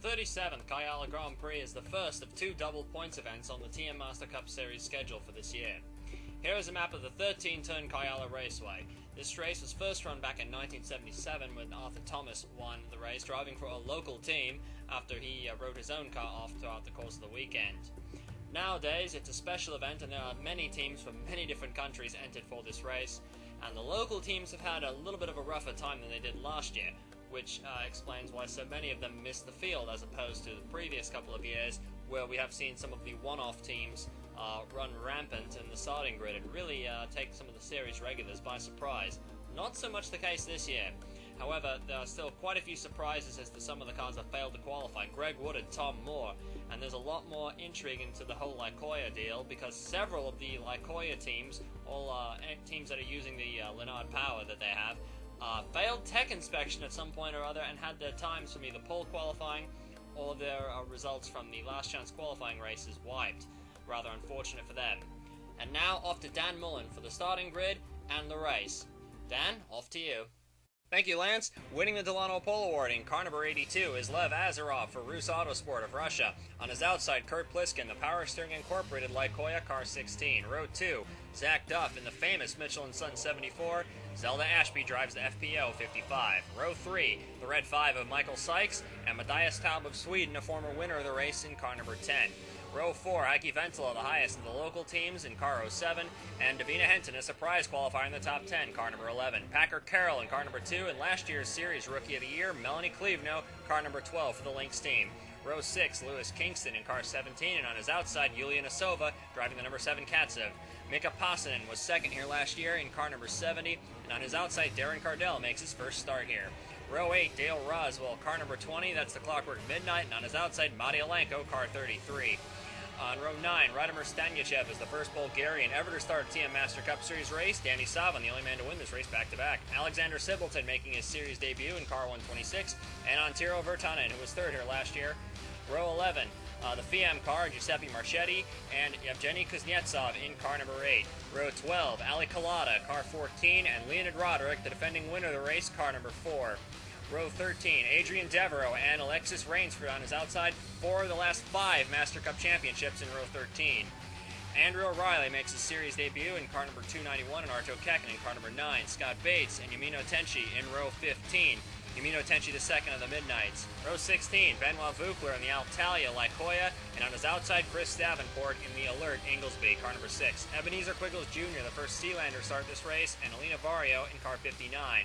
The 37th Karjala Grand Prix is the first of two double points events on the TM Master Cup Series schedule for this year. Here is a map of the 13-turn Karjala Raceway. This race was first run back in 1977 when Arthur Thomas won the race, driving for a local team after he rode his own car off throughout the course of the weekend. Nowadays, it's a special event and there are many teams from many different countries entered for this race, and the local teams have had a little bit of a rougher time than they did last year, which explains why so many of them missed the field as opposed to the previous couple of years where we have seen some of the one-off teams run rampant in the starting grid and really take some of the series regulars by surprise. Not so much the case this year. However, there are still quite a few surprises as to some of the cars that failed to qualify. Greg Wood and Tom Moore, and there's a lot more intrigue into the whole Lycoya deal because several of the Lycoya teams, all teams that are using the Linard power that they have, failed tech inspection at some point or other and had their times from either pole qualifying or their results from the last chance qualifying races wiped. Rather unfortunate for them. And now off to Dan Mullen for the starting grid and the race. Dan, off to you. Thank you, Lance. Winning the Delano Pole Award in car number 82 is Lev Azarov for Rus Autosport of Russia. On his outside, Kurt Pliskin, the Power Steering Incorporated Lycoya car 16. Row 2, Zach Duff in the famous Mitchell & Son 74. Zelda Ashby drives the FPO 55. Row 3, the Red 5 of Michael Sykes, and Matthias Taub of Sweden, a former winner of the race in car number 10. Row 4, Heikki Ventila, the highest of the local teams in car 07, and Davina Henton, a surprise qualifier in the top 10, car number 11. Packer Carroll in car number 2, and last year's Series Rookie of the Year, Melanie Klevno, car number 12 for the Lynx team. Row 6, Lewis Kingston in car 17, and on his outside, Yulia Nasova driving the number 7 Katsev. Mika Pasanen was second here last year in car number 70, and on his outside, Darren Cardell makes his first start here. Row 8, Dale Roswell, car number 20, that's the Clockwork Midnight, and on his outside, Mati Alenko, car 33. On row 9, Radomir Stanyachev is the first Bulgarian ever to start a TM Master Cup Series race. Danny Savan, the only man to win this race back-to-back. Alexander Sibleton making his series debut in car 126, and Antero Virtanen, who was third here last year. Row 11, the FIAM car, Giuseppe Marchetti, and Evgeny Kuznetsov in car number 8. Row 12, Ali Kalada, car 14, and Leonid Roderick, the defending winner of the race, car number 4. Row 13, Adrian Devereaux and Alexis Rainsford on his outside, 4 of the last 5 Master Cup championships in row 13. Andrew O'Reilly makes his series debut in car number 291, and Arto Kekin in car number 9. Scott Bates and Yumino Tenchi in row 15. Yumino Tenchi the second of the Midnights. Row 16, Benoit Vukler in the Altalia Lycoya, and on his outside, Chris Davenport in the Alert Inglesby, car number 6. Ebenezer Quiggles Jr., the first Sealander to start this race, and Alina Vario in car 59.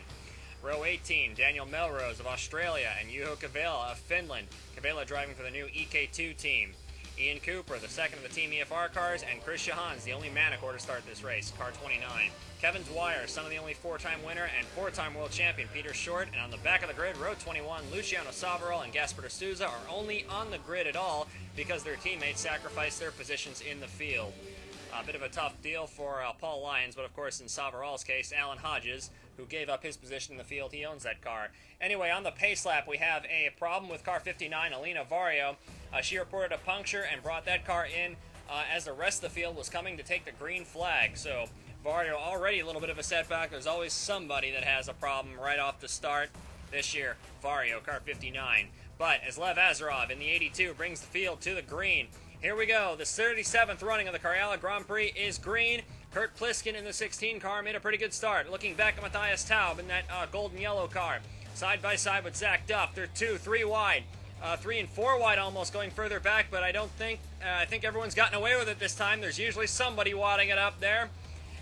Row 18, Daniel Melrose of Australia and Juho Kavela of Finland. Kavela driving for the new EK2 team. Ian Cooper, the second of the Team EFR cars, and Chris Shahans, the only Manacor to start this race, car 29. Kevin Dwyer, son of the only 4-time winner and 4-time world champion Peter Short, and on the back of the grid, row 21, Luciano Savarol and Gasper de Souza are only on the grid at all because their teammates sacrificed their positions in the field. A bit of a tough deal for Paul Lyons, but of course in Savarol's case, Alan Hodges, who gave up his position in the field, he owns that car. Anyway, on the pace lap, we have a problem with car 59, Alina Vario. She reported a puncture and brought that car in as the rest of the field was coming to take the green flag. So Vario already a little bit of a setback. There's always somebody that has a problem right off the start. This year, Vario, car 59. But as Lev Azarov in the 82 brings the field to the green, here we go. The 37th running of the Karjala Grand Prix is green. Kurt Pliskin in the 16 car made a pretty good start. Looking back at Matthias Taub in that golden yellow car. Side by side with Zach Duff. They're 2, 3 wide. 3 and 4 wide almost going further back, but I think everyone's gotten away with it this time. There's usually somebody wadding it up there.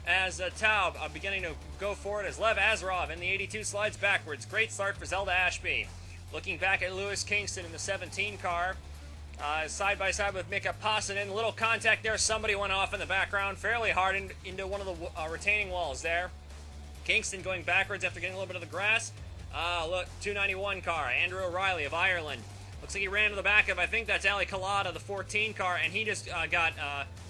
As Taub beginning to go forward as Lev Azarov in the 82 slides backwards. Great start for Zelda Ashby. Looking back at Lewis Kingston in the 17 car. Side by side with Mika Pasanen. Little contact there. Somebody went off in the background fairly hard into one of the retaining walls there. Kingston going backwards after getting a little bit of the grass. Look, 291 car. Andrew O'Reilly of Ireland. Looks like he ran to the back of, I think that's Ali Kalada, the 14 car, and he just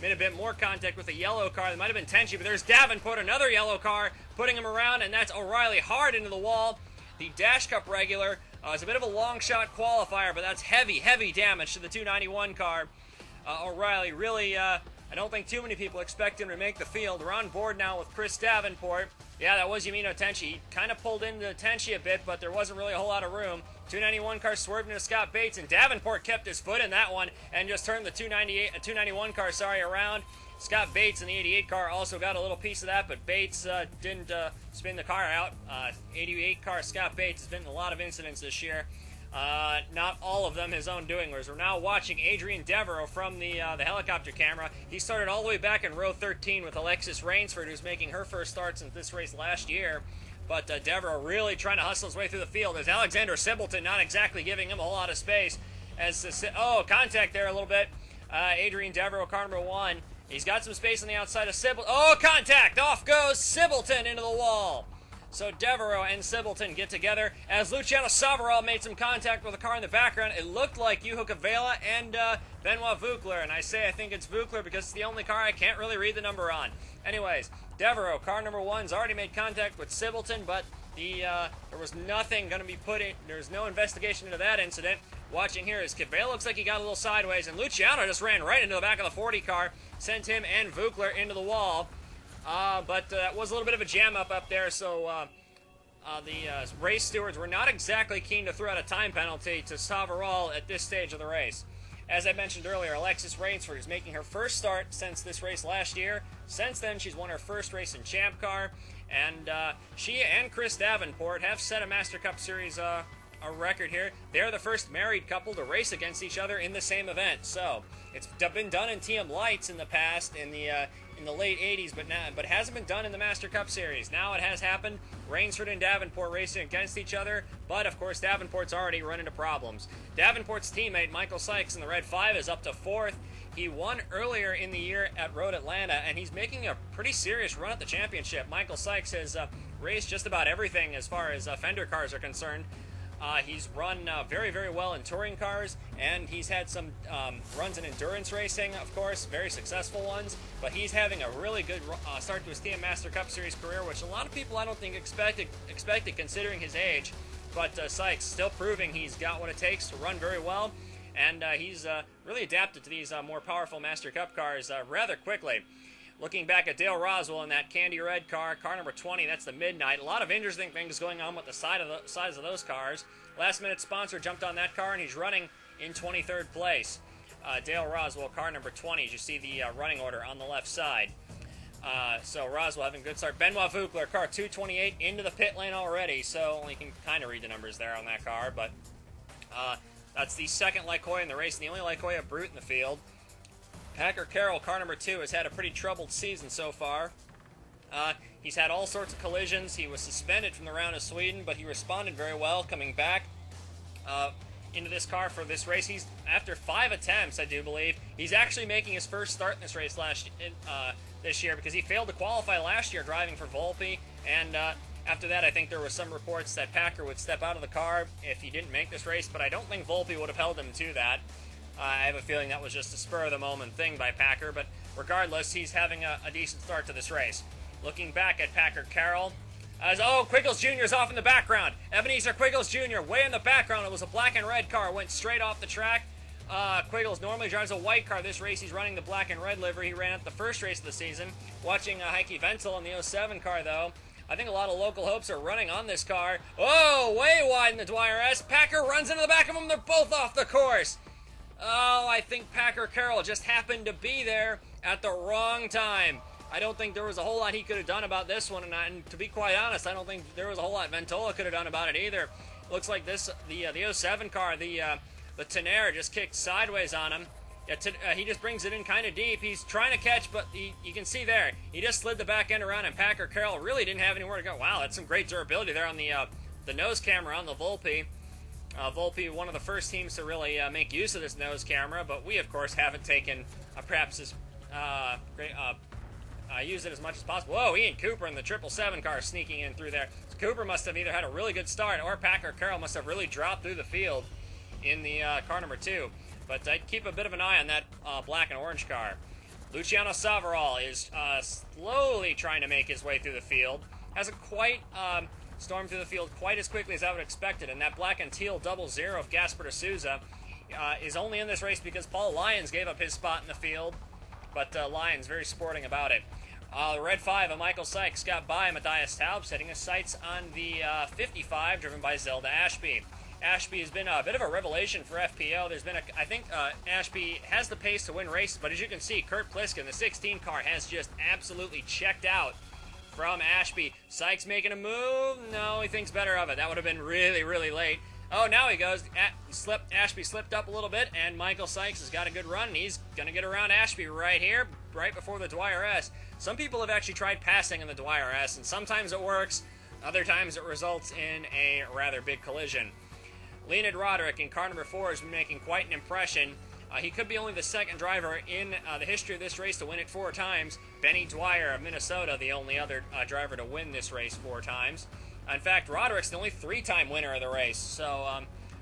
made a bit more contact with the yellow car. That might have been Tenchi, but there's Davenport, another yellow car, putting him around, and that's O'Reilly hard into the wall. The Dash Cup regular. It's a bit of a long shot qualifier, but that's heavy, heavy damage to the 291 car. O'Reilly really I don't think too many people expect him to make the field. We're on board now with Chris Davenport. Yeah, that was Yamino Tenchi. He kind of pulled into Tenchi a bit, but there wasn't really a whole lot of room. 291 car swerved into Scott Bates, and Davenport kept his foot in that one and just turned the 291 car around. Scott Bates in the 88 car also got a little piece of that, but Bates didn't spin the car out. 88 car Scott Bates has been in a lot of incidents this year. Not all of them his own doing, whereas we're now watching Adrian Devereaux from the helicopter camera. He started all the way back in row 13 with Alexis Rainsford, who's making her first start since this race last year. But Devereaux really trying to hustle his way through the field. As Alexander Sibbleton not exactly giving him a whole lot of space. Contact there a little bit. Adrian Devereaux, car number 1. He's got some space on the outside of Sibbleton. Oh, contact! Off goes Sibbleton into the wall. So Devereaux and Sibbleton get together as Luciano Savaral made some contact with a car in the background. It looked like Juho Kavela and Benoit Vukler, and I think it's Vukler because it's the only car I can't really read the number on. Anyways, Devereaux, car number 1's already made contact with Sibbleton, but there was nothing going to be put in. There's no investigation into that incident. Watching here is Kavela looks like he got a little sideways, and Luciano just ran right into the back of the 40 car, sent him and Vukler into the wall. But that was a little bit of a jam up there, so the race stewards were not exactly keen to throw out a time penalty to Savaral at this stage of the race. As I mentioned earlier, Alexis Rainsford is making her first start since this race last year. Since then, she's won her first race in Champ Car, and she and Chris Davenport have set a Master Cup Series a record here. They're the first married couple to race against each other in the same event. So it's been done in TM Lights in the past, in the late 80s, but hasn't been done in the Master Cup Series. Now it has happened. Rainsford and Davenport racing against each other, but of course Davenport's already run into problems. Davenport's teammate Michael Sykes in the Red 5 is up to 4th. He won earlier in the year at Road Atlanta, and he's making a pretty serious run at the championship. Michael Sykes has raced just about everything as far as Fender cars are concerned. He's run very, very well in touring cars, and he's had some runs in endurance racing, of course, very successful ones, but he's having a really good start to his TM Master Cup Series career, which a lot of people I don't think expected considering his age, but Sykes still proving he's got what it takes to run very well, and he's really adapted to these more powerful Master Cup cars rather quickly. Looking back at Dale Roswell in that candy red car number 20, that's the Midnight. A lot of interesting things going on with the sides of those cars. Last minute sponsor jumped on that car, and he's running in 23rd place. Dale Roswell, car number 20, as you see the running order on the left side. So Roswell having a good start. Benoit Vukler, car 228, into the pit lane already, so you can kind of read the numbers there on that car, but that's the second Lycoya in the race, and the only Lycoya Brute in the field. Packer Carroll, car number 2, has had a pretty troubled season so far. He's had all sorts of collisions. He was suspended from the round of Sweden, but he responded very well coming back into this car for this race. He's, after 5 attempts, I do believe, he's actually making his first start in this race this year because he failed to qualify last year driving for Volpe, and after that I think there were some reports that Packer would step out of the car if he didn't make this race, but I don't think Volpe would have held him to that. I have a feeling that was just a spur-of-the-moment thing by Packer, but regardless, he's having a decent start to this race. Looking back at Packer Carroll, Quiggles Jr. is off in the background. Ebenezer Quiggles Jr. way in the background. It was a black and red car, went straight off the track. Quiggles normally drives a white car. This race, he's running the black and red livery. He ran at the first race of the season. Watching Heikki Ventel in the 07 car, though. I think a lot of local hopes are running on this car. Oh, way wide in the Dwyer S. Packer runs into the back of him. They're both off the course. Oh, I think Packer Carroll just happened to be there at the wrong time. I don't think there was a whole lot he could have done about this one, and to be quite honest, I don't think there was a whole lot Ventola could have done about it either. Looks like the 07 car, the Tenere just kicked sideways on him. He just brings it in kind of deep. He's trying to catch, but you can see there, he just slid the back end around, and Packer Carroll really didn't have anywhere to go. Wow, that's some great durability there on the nose camera on the Volpe. Volpe, one of the first teams to really make use of this nose camera, but we, of course, haven't taken perhaps as used it as much as possible. Whoa, Ian Cooper in the 777 car sneaking in through there. So Cooper must have either had a really good start, or Packer Carroll must have really dropped through the field in the car number 2. But I'd keep a bit of an eye on that black and orange car. Luciano Savaral is slowly trying to make his way through the field. Hasn't quite stormed through the field quite as quickly as I would have expected, and that black and teal 00 of Gasper de Souza is only in this race because Paul Lyons gave up his spot in the field. but Lyons very sporting about it. The Red 5 of Michael Sykes got by Matthias Taub, setting his sights on the 55, driven by Zelda Ashby. Ashby has been a bit of a revelation for FPO. There's been I think Ashby has the pace to win races, but as you can see, Kurt Pliskin, the 16 car, has just absolutely checked out from Ashby. Sykes making a move. No, he thinks better of it. That would have been really, really late. Oh, now he goes. Ashby slipped up a little bit, and Michael Sykes has got a good run, and he's going to get around Ashby right here, right before the Dwyer S. Some people have actually tried passing in the Dwyer S, and sometimes it works. Other times it results in a rather big collision. Leonid Roderick in car number 4 has been making quite an impression. He could be only the second driver in the history of this race to win it 4 times. Benny Dwyer of Minnesota, the only other driver to win this race 4 times. In fact, Roderick's the only 3-time winner of the race. So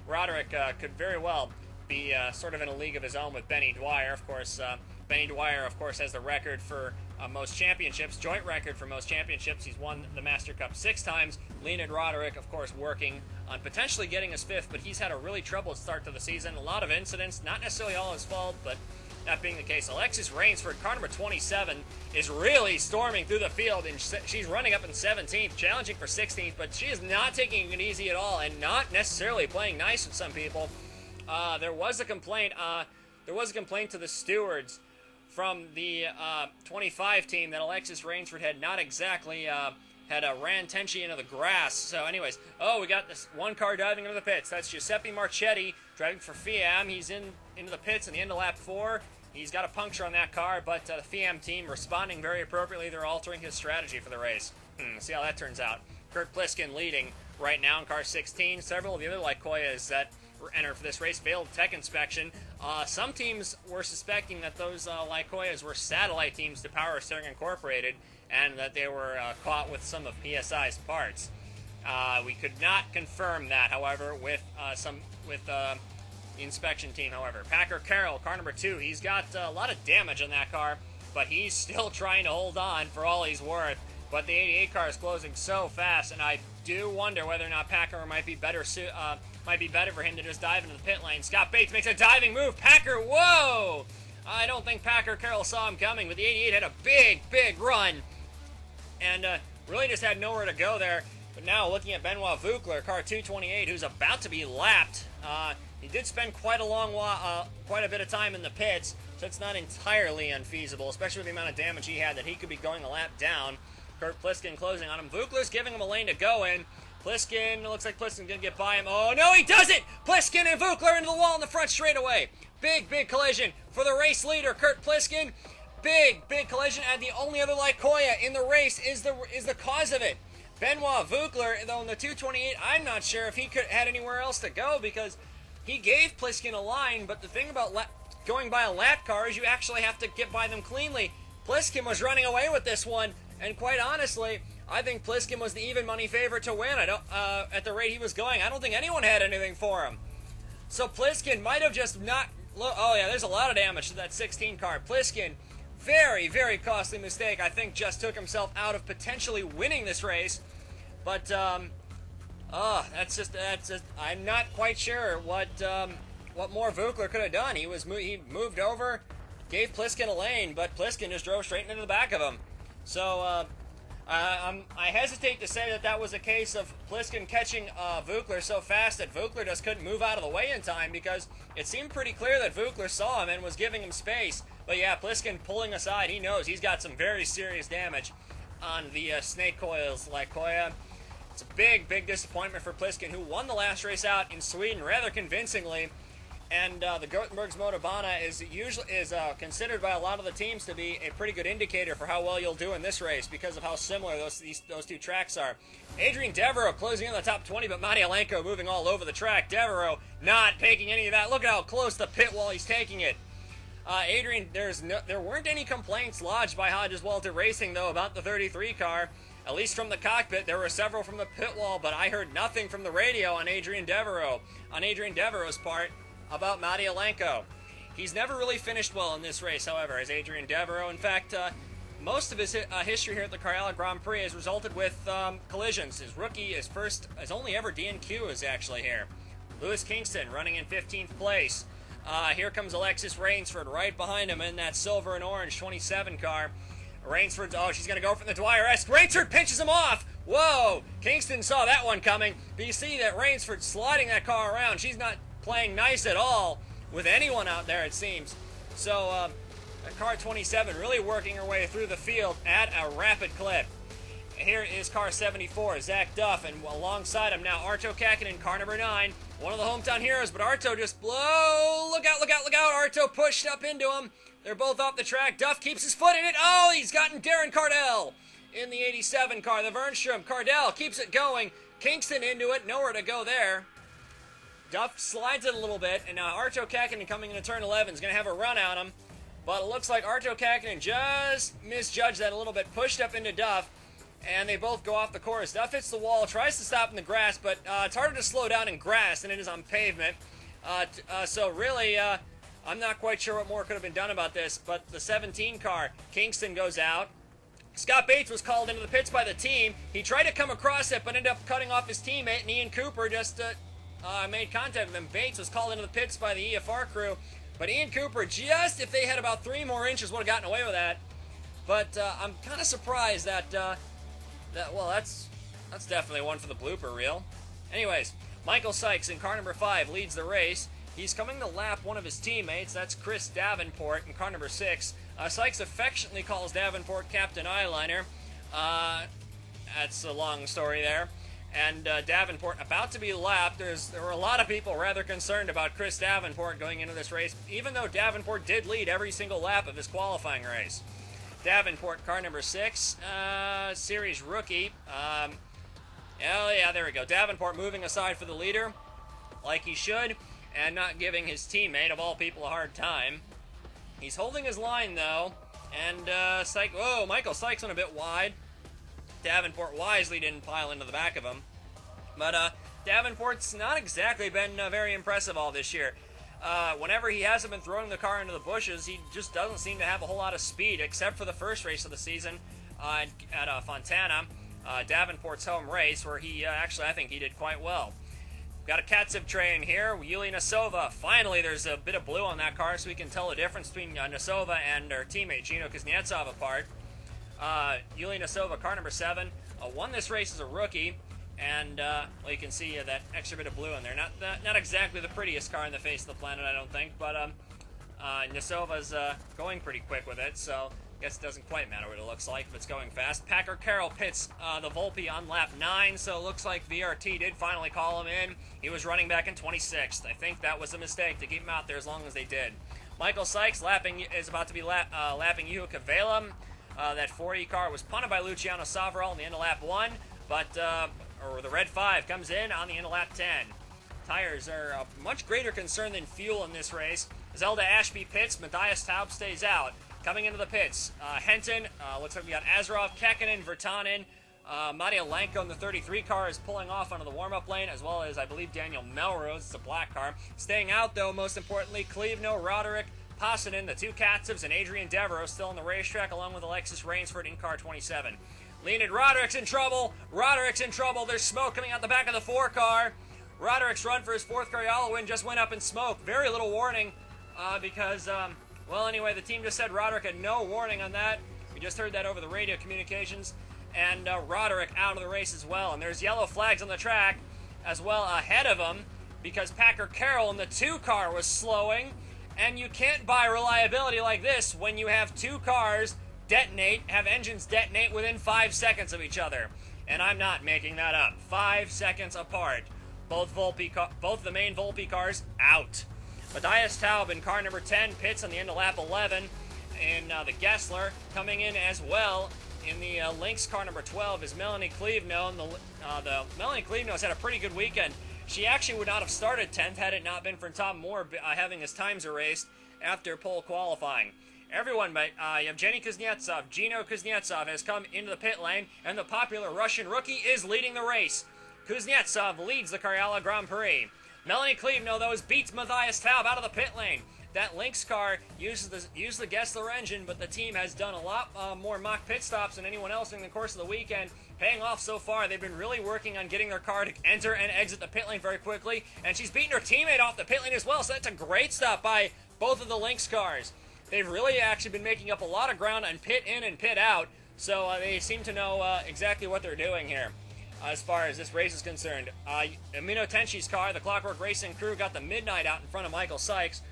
Roderick could very well be sort of in a league of his own with Benny Dwyer. Of course, Benny Dwyer, of course, has the record for most championships, joint record for most championships. He's won the Master Cup 6 times. Leonid Roderick, of course, working on potentially getting his 5th, but he's had a really troubled start to the season. A lot of incidents, not necessarily all his fault, but that being the case. Alexis Rainsford, car number 27, is really storming through the field, and she's running up in 17th, challenging for 16th, but she is not taking it easy at all, and not necessarily playing nice with some people. There was a complaint to the stewards from the 25 team that Alexis Rainsford had not exactly ran Tenchi into the grass. So anyways, we got this one car diving into the pits. That's Giuseppe Marchetti driving for FIAM. He's into the pits in the end of lap 4. He's got a puncture on that car, but the FIAM team responding very appropriately. They're altering his strategy for the race. See how that turns out. Kurt Pliskin leading right now in car 16. Several of the other Lykoyas that entered for this race failed tech inspection. Some teams were suspecting that those Lykoyas were satellite teams to Power Steering Incorporated, and that they were caught with some of PSI's parts. We could not confirm that, however, with the inspection team. However, Packer Carroll, car number 2, he's got a lot of damage on that car, but he's still trying to hold on for all he's worth. But the 88 car is closing so fast, and I do wonder whether or not Packer might be better for him to just dive into the pit lane. Scott Bates makes a diving move. Packer, whoa! I don't think Packer Carroll saw him coming, but the 88 had a big run, and really just had nowhere to go there. But now looking at Benoit Vukler, car 228, who's about to be lapped. He did spend quite a bit of time in the pits, so it's not entirely unfeasible, especially with the amount of damage he had, that he could be going a lap down. Kurt Pliskin closing on him. Vukler's giving him a lane to go in. Pliskin, looks like Pliskin's going to get by him. Oh, no, he doesn't! Pliskin and Vukler into the wall in the front straightaway. Big collision for the race leader, Kurt Pliskin. Big collision, and the only other Lykoya in the race is the cause of it. Benoit Vukler, though, in the 228, I'm not sure if he had anywhere else to go, because he gave Pliskin a line, but the thing about going by a lap car is you actually have to get by them cleanly. Pliskin was running away with this one, and quite honestly, I think Pliskin was the even money favorite to win. At the rate he was going, I don't think anyone had anything for him. So Pliskin might have just not... Oh yeah, there's a lot of damage to that 16 car. Pliskin, very costly mistake. I think just took himself out of potentially winning this race. But that's just I'm not quite sure what more Vukler could have done. He moved over, gave Pliskin a lane, but Pliskin just drove straight into the back of him. So I hesitate to say that was a case of Pliskin catching Vukler so fast that Vukler just couldn't move out of the way in time, because it seemed pretty clear that Vukler saw him and was giving him space. But yeah, Pliskin pulling aside. He knows he's got some very serious damage on the snake coils Lykoya. It's a big disappointment for Pliskin, who won the last race out in Sweden rather convincingly. And the Gothenburg's Motovana is considered by a lot of the teams to be a pretty good indicator for how well you'll do in this race, because of how similar those two tracks are. Adrian Devereaux closing in the top 20, but Matti Alenko moving all over the track. Devereaux not taking any of that. Look at how close the pit wall he's taking it. Adrian, there weren't any complaints lodged by Hodges Walter Racing, though, about the 33 car. At least from the cockpit. There were several from the pit wall, but I heard nothing from the radio on Adrian Devereaux's part about Matti Alenko. He's never really finished well in this race, however, as Adrian Devereaux. In fact, most of his history here at the Karjala Grand Prix has resulted with collisions. His only ever DNQ is actually here. Lewis Kingston running in 15th place. Here comes Alexis Rainsford right behind him in that silver and orange 27 car. Rainsford, oh, she's going to go for the Dwyer-esque. Rainsford pinches him off. Whoa, Kingston saw that one coming. But you see that Rainsford sliding that car around. She's not playing nice at all with anyone out there, it seems. So, car 27 really working her way through the field at a rapid clip. Here is car 74, Zach Duff, and alongside him now Arto Kakinen, car number 9, one of the hometown heroes, but Arto just look out, look out, look out, Arto pushed up into him. They're both off the track. Duff keeps his foot in it. Oh, he's gotten Darren Cardell in the 87 car, the Vernstrom. Cardell keeps it going. Kingston into it, nowhere to go there. Duff slides it a little bit, and now Arto Kakinen coming into turn 11 is going to have a run on him, but it looks like Arto Kakinen just misjudged that a little bit, pushed up into Duff, and they both go off the course. Duff hits the wall, tries to stop in the grass, but it's harder to slow down in grass than it is on pavement. So really, I'm not quite sure what more could have been done about this, but the 17 car, Kingston goes out. Scott Bates was called into the pits by the team. He tried to come across it, but ended up cutting off his teammate, and Ian Cooper just made contact with him. Bates was called into the pits by the EFR crew, but Ian Cooper, just if they had about 3 more inches, would have gotten away with that. But I'm kind of surprised that, well, that's definitely one for the blooper reel. Anyways, Michael Sykes in car number 5 leads the race. He's coming to lap one of his teammates. That's Chris Davenport in car number 6. Sykes affectionately calls Davenport Captain Eyeliner. That's a long story there. And Davenport about to be lapped. There were a lot of people rather concerned about Chris Davenport going into this race, even though Davenport did lead every single lap of his qualifying race. Davenport, car number 6, series rookie. Oh yeah, there we go. Davenport moving aside for the leader, like he should, and not giving his teammate, of all people, a hard time. He's holding his line, though, and Michael Sykes went a bit wide. Davenport wisely didn't pile into the back of him. But Davenport's not exactly been very impressive all this year. Whenever he hasn't been throwing the car into the bushes, he just doesn't seem to have a whole lot of speed, except for the first race of the season at Fontana, Davenport's home race, where he actually, I think he did quite well. Got a Katsev tray in here. Yulia Nasova. Finally, there's a bit of blue on that car, so we can tell the difference between Nasova and her teammate, Gino Kuznetsov, apart. Yulia Nasova, car number 7, won this race as a rookie, and well, you can see that extra bit of blue in there. Not exactly the prettiest car on the face of the planet, I don't think, but Nasova's going pretty quick with it, so I guess it doesn't quite matter what it looks like if it's going fast. Packer Carroll pits the Volpe on lap 9, so it looks like VRT did finally call him in. He was running back in 26th. I think that was a mistake to keep him out there as long as they did. Michael Sykes is about to be lapping Juho Kavelam. That 40 car was punted by Luciano Savarol in the end of lap 1, but the red 5 comes in on the end of lap 10. Tires are a much greater concern than fuel in this race. Zelda Ashby pits, Matthias Taub stays out. Coming into the pits, Henton, looks like we got Azarov, Kekkonen, Virtanen, Matia Lanko in the 33 car is pulling off onto the warm-up lane, as well as, I believe, Daniel Melrose. It's a black car. Staying out, though, most importantly, Klevno, Roderick, Pasanen, the 2 Katsevs, and Adrian Devereaux still on the racetrack, along with Alexis Rainsford in car 27. Leonid Roderick's in trouble. Roderick's in trouble. There's smoke coming out the back of the 4 car. Roderick's run for his 4th Karjala win just went up in smoke. Very little warning because, well, anyway, the team just said Roderick had no warning on that. We just heard that over the radio communications. And Roderick out of the race as well. And there's yellow flags on the track as well ahead of him because Packer Carroll in the 2 car was slowing. And you can't buy reliability like this when you have 2 cars have engines detonate within 5 seconds of each other. And I'm not making that up. 5 seconds apart. Both the main Volpe cars out. Matthias Taub in car number 10 pits on the end of lap 11. And the Gessler coming in as well in the Lynx car number 12 is Melanie Klevno. And the Melanie Klevno's had a pretty good weekend. She actually would not have started 10th had it not been for Tom Moore having his times erased after pole qualifying. Everyone, but you have Jenny Kuznetsov. Gino Kuznetsov has come into the pit lane, and the popular Russian rookie is leading the race. Kuznetsov leads the Karjala Grand Prix. Melanie Klevno, though, beats Matthias Taub out of the pit lane. that Lynx car used the Gessler engine, but the team has done a lot more mock pit stops than anyone else in the course of the weekend, paying off so far. They've been really working on getting their car to enter and exit the pit lane very quickly, and she's beaten her teammate off the pit lane as well, so that's a great stop by both of the Lynx cars. They've really actually been making up a lot of ground on pit in and pit out, so they seem to know exactly what they're doing here. As far as this race is concerned, Amino Tenshi's car, the Clockwork Racing crew, got the Midnight out in front of Michael Sykes.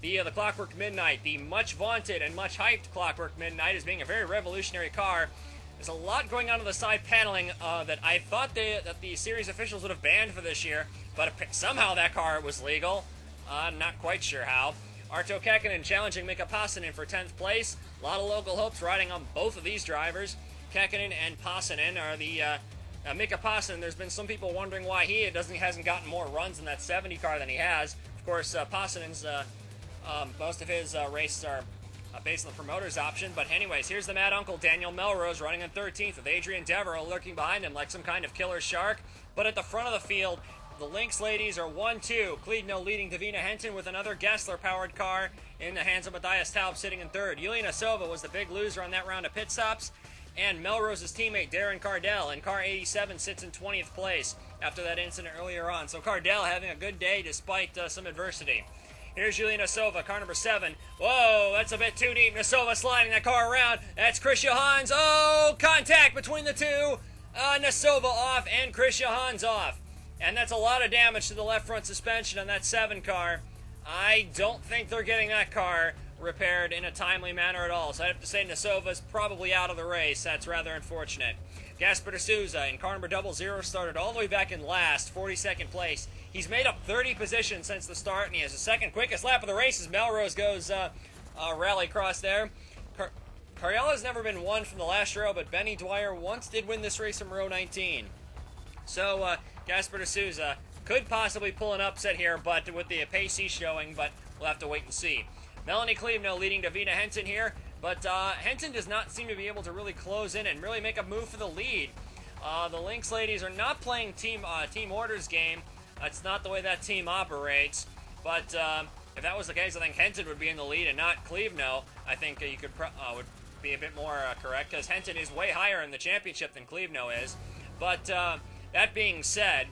The Clockwork Midnight, the much vaunted and much hyped Clockwork Midnight, is being a very revolutionary car. There's a lot going on the side paneling that I thought that the series officials would have banned for this year, but somehow that car was legal. Not quite sure how. Arto Kekkonen challenging Mika Pasanen for 10th place. A lot of local hopes riding on both of these drivers. Kekkonen and Pasanen are the... Mika Pasanen, there's been some people wondering why he hasn't gotten more runs in that 70 car than he has. Of course, Pasanen's... most of his races are based on the promoter's option. But anyways, here's the Mad Uncle, Daniel Melrose, running in 13th with Adrian Devereaux lurking behind him like some kind of killer shark. But at the front of the field, the Lynx ladies are 1-2. Kleedno leading Davina Henton with another Gessler-powered car in the hands of Matthias Taub sitting in third. Yuliana Sova was the big loser on that round of pit stops. And Melrose's teammate, Darren Cardell, in car 87, sits in 20th place after that incident earlier on. So Cardell having a good day despite some adversity. Here's Yulia Nasova, car number 7. Whoa, that's a bit too deep. Nasova sliding that car around. That's Chris Johans. Oh, contact between the two. Nasova off and Chris Johans off. And that's a lot of damage to the left front suspension on that 7 car. I don't think they're getting that car repaired in a timely manner at all. So I have to say Nasova's probably out of the race. That's rather unfortunate. Gasper de Souza in car number 00 started all the way back in last, 42nd place. He's made up 30 positions since the start, and he has the second quickest lap of the race as Melrose goes rally cross there. Karjala's never been won from the last row, but Benny Dwyer once did win this race from row 19. So Gasper de Souza could possibly pull an upset here, but with the pace he's showing, but we'll have to wait and see. Melanie Kleevno leading Davina Henton here, but Henton does not seem to be able to really close in and really make a move for the lead. The Lynx ladies are not playing team orders game. That's not the way that team operates. But if that was the case, I think Henton would be in the lead and not Kleevno. I think you could would be a bit more correct, because Henton is way higher in the championship than Kleevno is. But that being said,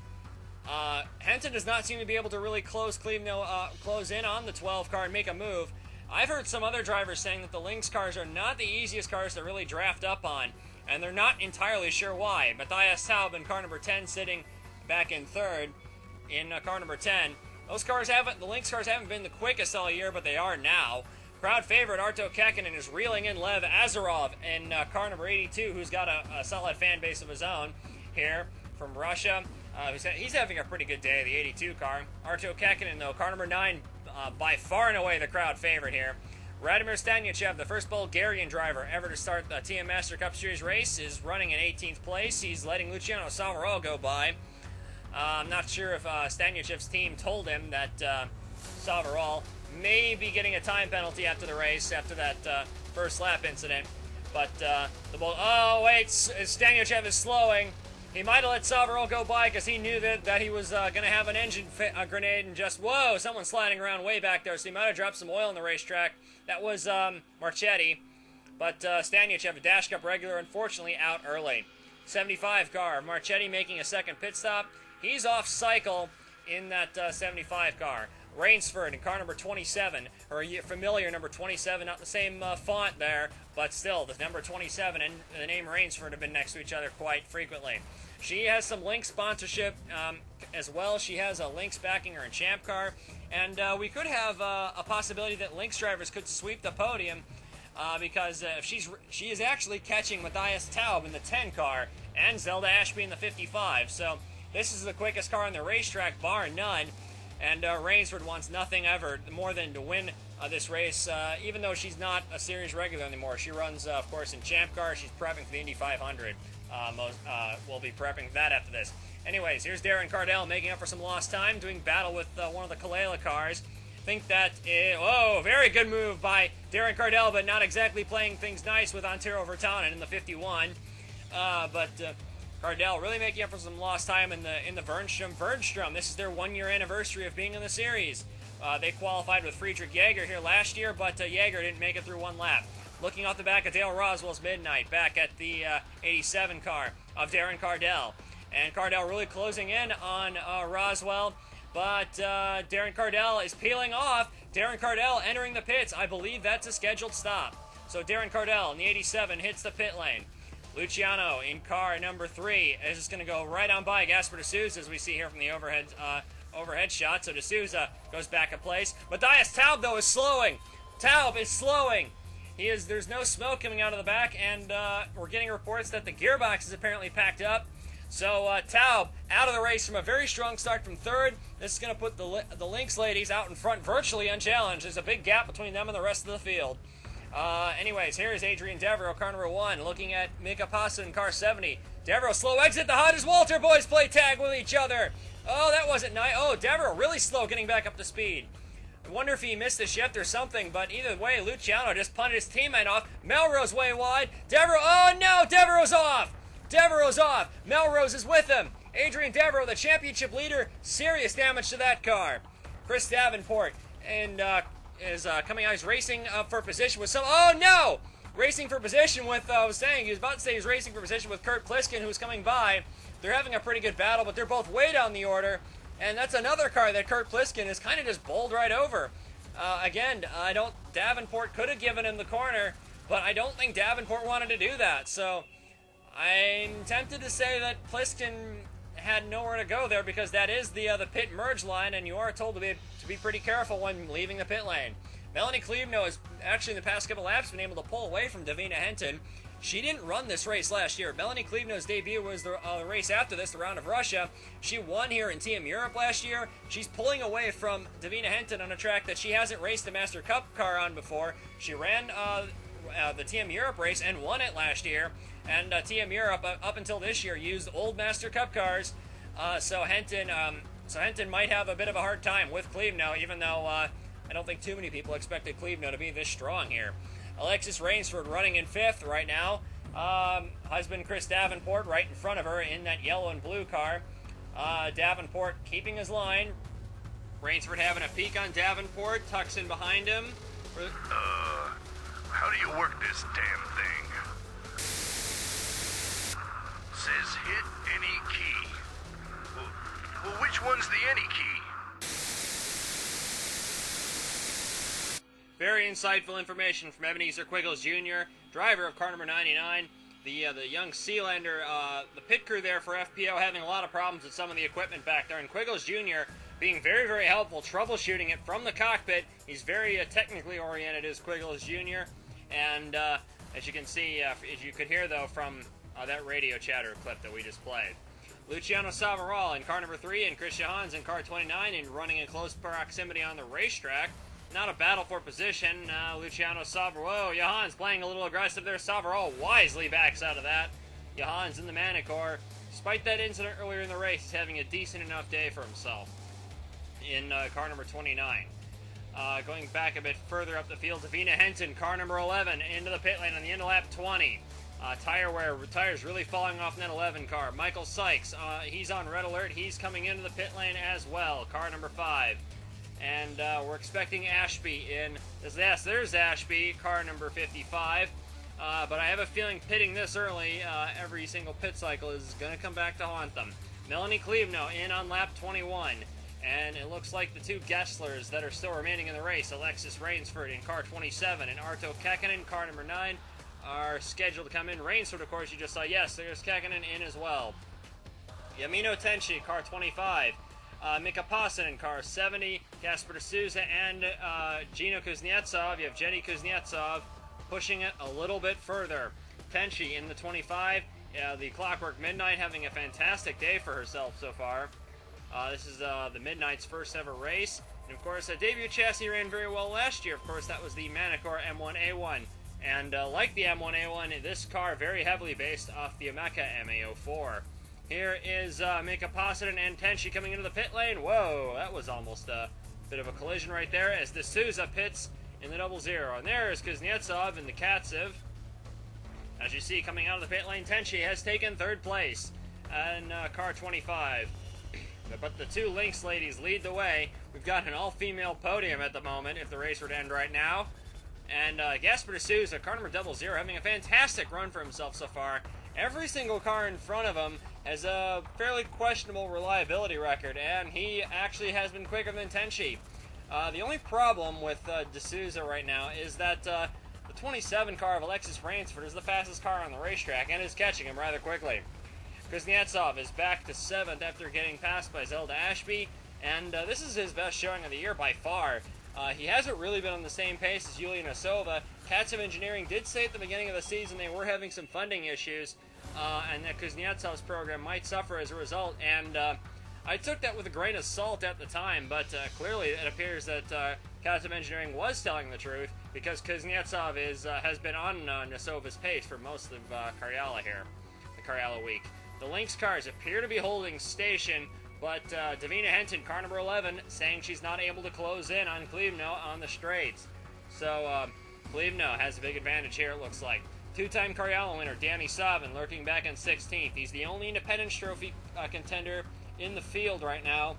Henton does not seem to be able to really close in on the 12 car and make a move. I've heard some other drivers saying that the Lynx cars are not the easiest cars to really draft up on, and they're not entirely sure why. Matthias Taub in car number 10 sitting back in third in car number 10. The Lynx cars haven't been the quickest all year, but they are now. Crowd favorite Arto Kekkonen is reeling in Lev Azarov in car number 82, who's got a solid fan base of his own here from Russia. He's having a pretty good day, the 82 car. Arto Kekkonen, though, car number 9, by far and away the crowd favorite here. Radomir Stanyachev, the first Bulgarian driver ever to start the TM Master Cup Series race, is running in 18th place. He's letting Luciano Savarolo go by. I'm not sure if Stanyachev's team told him that Savarolo may be getting a time penalty after the race, after that first lap incident. But oh wait, Stanyachev is slowing. He might have let Savarolo go by because he knew that he was going to have an engine grenade and just, whoa, someone's sliding around way back there, so he might have dropped some oil on the racetrack. That was Marchetti. But Stanyachev, a Dash Cup regular, unfortunately out early. 75 car, Marchetti making a second pit stop. He's off cycle in that 75 car. Rainsford in car number 27, or familiar number 27, not the same font there, but still, the number 27 and the name Rainsford have been next to each other quite frequently. She has some Lynx sponsorship as well. She has a Lynx backing her in Champ Car, and we could have a possibility that Lynx drivers could sweep the podium because she is actually catching Matthias Taub in the 10 car and Zelda Ashby in the 55. So this is the quickest car on the racetrack, bar none. And Rainsford wants nothing ever more than to win this race, even though she's not a series regular anymore. She runs, of course, in Champ Car. She's prepping for the Indy 500. We'll be prepping that after this. Anyways, here's Darren Cardell making up for some lost time, doing battle with one of the Kalela cars. Think that oh, very good move by Darren Cardell, but not exactly playing things nice with Antero Virtanen in the 51. Cardell really making up for some lost time in the Vernstrom. This is their 1-year anniversary of being in the series. They qualified with Friedrich Jaeger here last year, but Jaeger didn't make it through one lap. Looking off the back of Dale Roswell's Midnight, back at the 87 car of Darren Cardell. And Cardell really closing in on Roswell, but Darren Cardell is peeling off. Darren Cardell entering the pits. I believe that's a scheduled stop. So Darren Cardell in the 87 hits the pit lane. Luciano in car number 3 is just going to go right on by Gasper de Souza, as we see here from the overhead shot. So de Souza goes back a place. Matthias Taub, though, is slowing. Taub is slowing. There's no smoke coming out of the back, and we're getting reports that the gearbox is apparently packed up. So Taub out of the race from a very strong start from 3rd. This is going to put the Lynx ladies out in front virtually unchallenged. There's a big gap between them and the rest of the field. Anyways, here's Adrian Devereaux, car number 1, looking at Mika Pasa in car 70. Devereaux, slow exit. The hot as Walter boys play tag with each other. Oh, that wasn't nice. Oh, Devereaux really slow getting back up to speed. I wonder if he missed a shift or something, but either way, Luciano just punted his teammate off. Melrose way wide. Devereaux, oh no, Devereaux's off. Devereaux's off. Melrose is with him. Adrian Devereaux, the championship leader, serious damage to that car. Chris Davenport and is coming out. He's racing for position with some. Oh no! Racing for position with. He was about to say he's racing for position with Kurt Pliskin, who's coming by. They're having a pretty good battle, but they're both way down the order. And that's another car that Kurt Pliskin is kind of just bowled right over. Again, Davenport could have given him the corner, but I don't think Davenport wanted to do that. So I'm tempted to say that Pliskin had nowhere to go there, because that is the pit merge line, and you are told to be pretty careful when leaving the pit lane. Melanie Klebno has actually in the past couple laps been able to pull away from Davina Henton. She didn't run this race last year. Melanie Klebno's debut was the race after this, the Round of Russia. She won here in TM Europe last year. She's pulling away from Davina Henton on a track that she hasn't raced the Master Cup car on before. She ran the TM Europe race and won it last year. And TM Europe, up until this year, used old Master Cup cars. So Henton might have a bit of a hard time with Klebno, even though I don't think too many people expected Klebno to be this strong here. Alexis Rainsford running in 5th right now. Husband Chris Davenport right in front of her in that yellow and blue car. Davenport keeping his line. Rainsford having a peek on Davenport, tucks in behind him. How do you work this damn thing? Says hit any key. Well, which one's the any key? Very insightful information from Ebenezer Quiggles Jr., driver of car number 99. The young Sealander, the pit crew there for FPO having a lot of problems with some of the equipment back there, and Quiggles Jr. being very, very helpful, troubleshooting it from the cockpit. He's very technically oriented, is Quiggles Jr., and as you can see, as you could hear, though, from that radio chatter clip that we just played. Luciano Savaral in car number 3, and Chris Johans in car 29, and running in close proximity on the racetrack. Not a battle for position. Luciano Savaral. Whoa, Johans playing a little aggressive there. Savaral wisely backs out of that. Johans in the Manicore. Despite that incident earlier in the race, he's having a decent enough day for himself in car number 29. Going back a bit further up the field, Davina Henton, car number 11, into the pit lane on the end of lap 20. Tire wear, tires really falling off in that 11 car. Michael Sykes, he's on red alert. He's coming into the pit lane as well, car number 5. And we're expecting Ashby in. Yes, there's Ashby, car number 55. But I have a feeling pitting this early, every single pit cycle, is going to come back to haunt them. Melanie Klebno in on lap 21. And it looks like the two Gesslers that are still remaining in the race, Alexis Rainsford in car 27 and Arto Kekkonen, car number 9, are scheduled to come in. Rainsford, of course, you just saw. Yes, there's Kekkonen in as well. Yamino Tenchi, car 25. Mika Pasan in car 70, Gasper de Souza, and Gino Kuznetsov. You have Jenny Kuznetsov pushing it a little bit further. Tenchi in the 25. The Clockwork Midnight having a fantastic day for herself so far. This is the Midnight's first ever race. And of course, a debut chassis ran very well last year. Of course, that was the Manicore M1A1. And like the M1A1, this car very heavily based off the Ameca MA04. Here is Mika Pasadin and Tenchi coming into the pit lane. Whoa, that was almost a bit of a collision right there as the Souza pits in the 00. And there is Kuznetsov in the Katsev. As you see, coming out of the pit lane, Tenchi has taken 3rd place in car 25. But the two Lynx ladies lead the way. We've got an all-female podium at the moment, if the race were to end right now. And Gasper D'Souza, car number 00, having a fantastic run for himself so far. Every single car in front of him has a fairly questionable reliability record, and he actually has been quicker than Tenchi. The only problem with D'Souza right now is that the 27 car of Alexis Rainsford is the fastest car on the racetrack and is catching him rather quickly. Kuznetsov is back to 7th after getting passed by Zelda Ashby, and this is his best showing of the year by far. He hasn't really been on the same pace as Yulia Nosova. Katsov Engineering did say at the beginning of the season they were having some funding issues, and that Kuznetsov's program might suffer as a result, and I took that with a grain of salt at the time, but clearly it appears that Katsov Engineering was telling the truth, because Kuznetsov has been on Nosova's pace for most of Karjala here, the Karjala week. The Lynx cars appear to be holding station, but Davina Henton, car number 11, saying she's not able to close in on Klivno on the straights. So Klivno has a big advantage here, it looks like. Two-time Karjala winner Danny Savin lurking back in 16th. He's the only Independence Trophy contender in the field right now,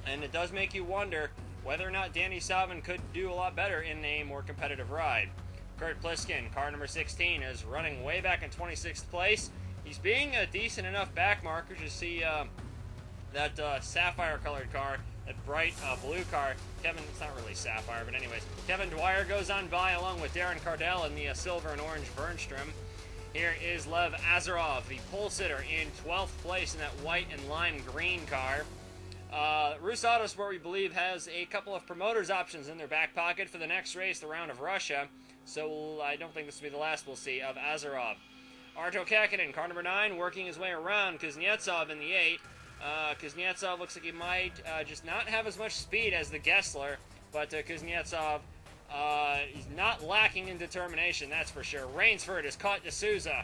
and it does make you wonder whether or not Danny Savin could do a lot better in a more competitive ride. Kurt Pliskin, car number 16, is running way back in 26th place. He's being a decent enough back marker to see that sapphire-colored car, that bright blue car. It's not really sapphire, but anyways. Kevin Dwyer goes on by along with Darren Cardell in the silver and orange Bernstrom. Here is Lev Azarov, the pole sitter, in 12th place in that white and lime green car. Rus Autosport, we believe, has a couple of promoters options in their back pocket for the next race, the Round of Russia. So I don't think this will be the last we'll see of Azarov. Arto Kakinen, car number 9, working his way around Kuznetsov in the 8. Kuznetsov looks like he might just not have as much speed as the Gessler, but Kuznetsov, he's not lacking in determination, that's for sure. Rainsford has caught D'Souza.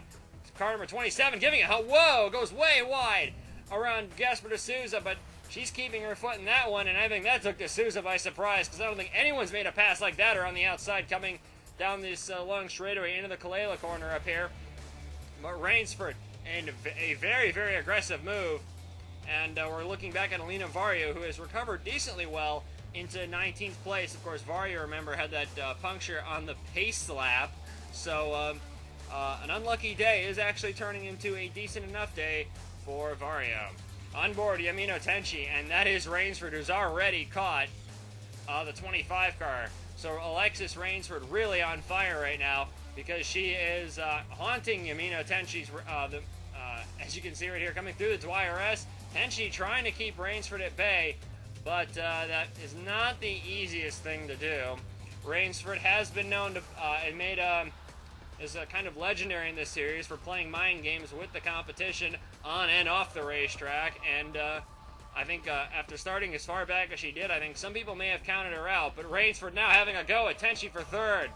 Car number 27 giving it, whoa, goes way wide around Gasper D'Souza, but she's keeping her foot in that one, and I think that took D'Souza by surprise, because I don't think anyone's made a pass like that around the outside coming down this long straightaway into the Kalela corner up here. But Rainsford, and a very, very aggressive move. And we're looking back at Alina Vario, who has recovered decently well into 19th place. Of course, Vario, remember, had that puncture on the pace lap. So an unlucky day is actually turning into a decent enough day for Vario. On board, Yamino Tenchi, and that is Rainsford, who's already caught the 25 car. So Alexis Rainsford really on fire right now, because she is haunting Yamino Tenchi's, as you can see right here, coming through the Dwyer S. Tenchi trying to keep Rainsford at bay, but that is not the easiest thing to do. Rainsford has been known to, is kind of legendary in this series for playing mind games with the competition on and off the racetrack, and I think after starting as far back as she did, I think some people may have counted her out, but Rainsford now having a go at Tenchi for 3rd.